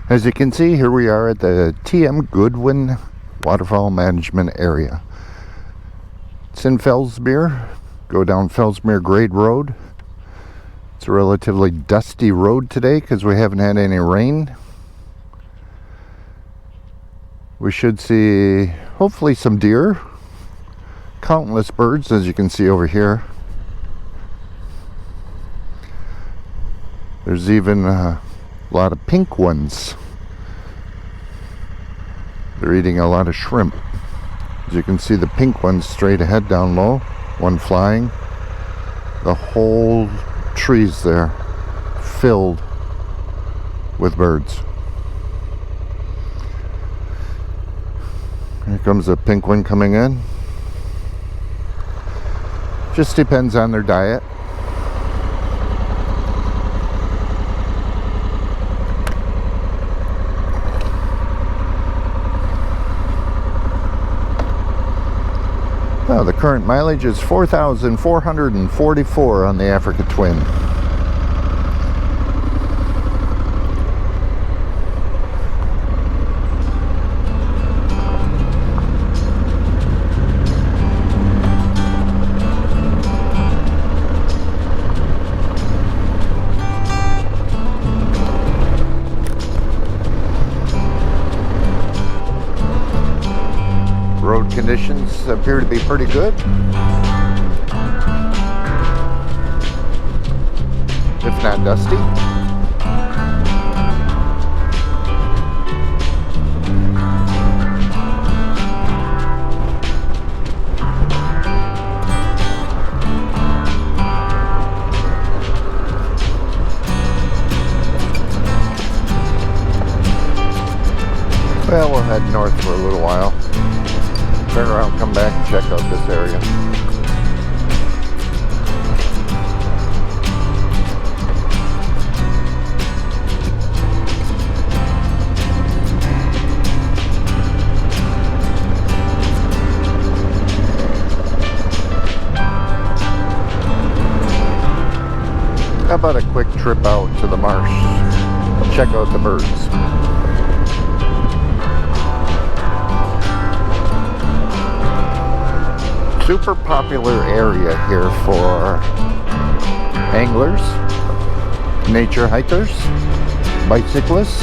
As you can see, here we are at the TM Goodwin Waterfowl Management Area. It's in Fellsmere. Go down Fellsmere Grade Road. It's a relatively dusty road today because we haven't had any rain. We should see hopefully some deer, countless birds as you can see over here. There's even a lot of pink ones. They're eating a lot of shrimp. As you can see, the pink ones straight ahead down low, one flying. The whole trees there filled with birds. Here comes a pink one coming in. Just depends on their diet. The current mileage is 4,444 on the Africa Twin. Road conditions appear to be pretty good, if not dusty. Well, we'll head north for a little while. Turn around, come back and check out this area. How about a quick trip out to the marsh? Check out the birds. Super popular area here for anglers, nature hikers, bicyclists,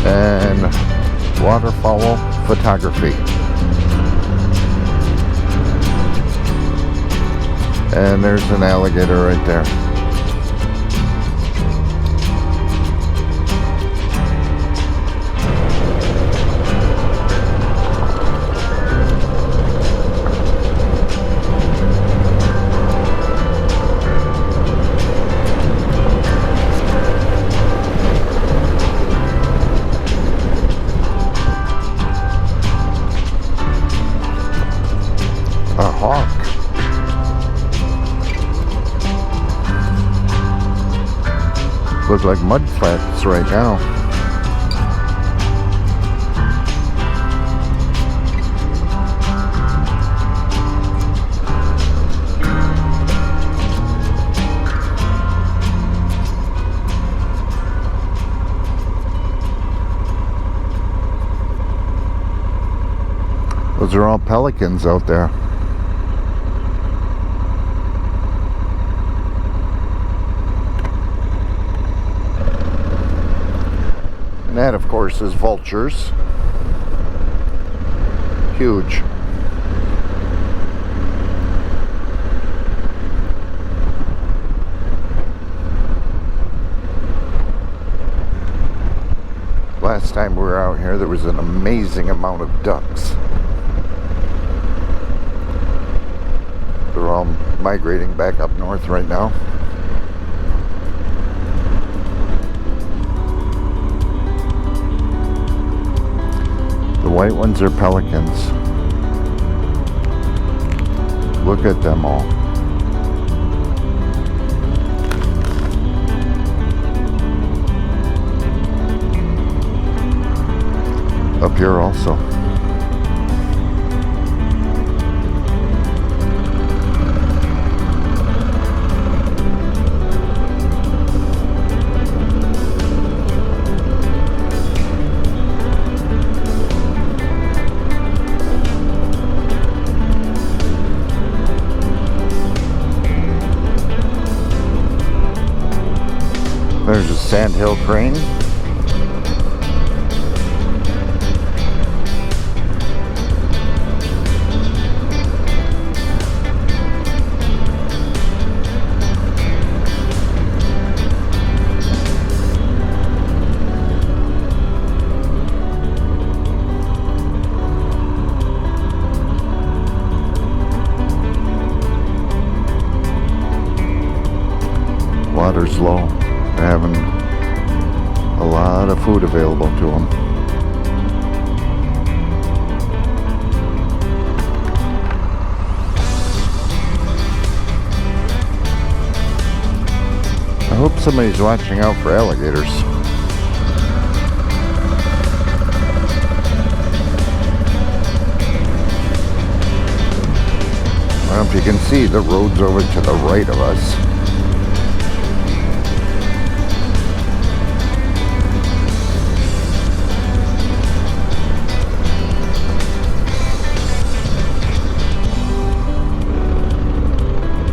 and waterfowl photography. And there's an alligator right there. A hawk. Look like mud flats right now. Those are all pelicans out there. And that, of course, is vultures. Huge. Last time we were out here, there was an amazing amount of ducks. They're all migrating back up north right now. The white ones are pelicans. Look at them all. Up here also. Sandhill crane. Water's low. They're having a lot of food available to them. I hope somebody's watching out for alligators. Well, if you can see, the road's over to the right of us.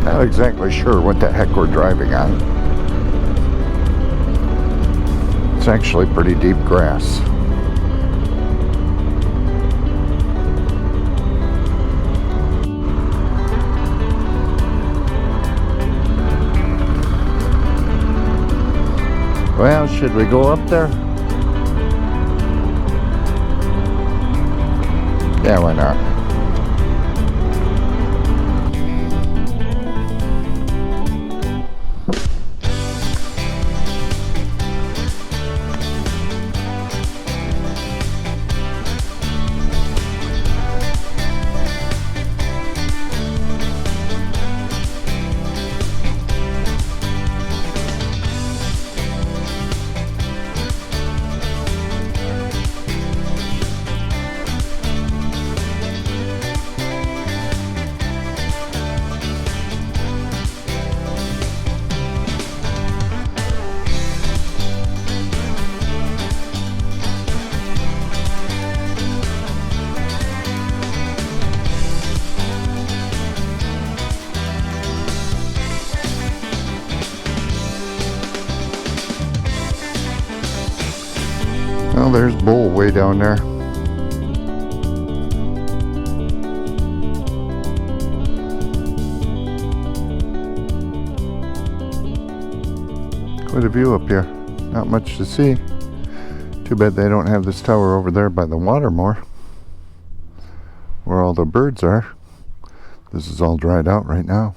Not exactly sure what the heck we're driving on. It's actually pretty deep grass. Well, should we go up there? Yeah, why not? Well, there's Bull way down there. Quite a view up here. Not much to see. Too bad they don't have this tower over there by the water more, where all the birds are. This is all dried out right now.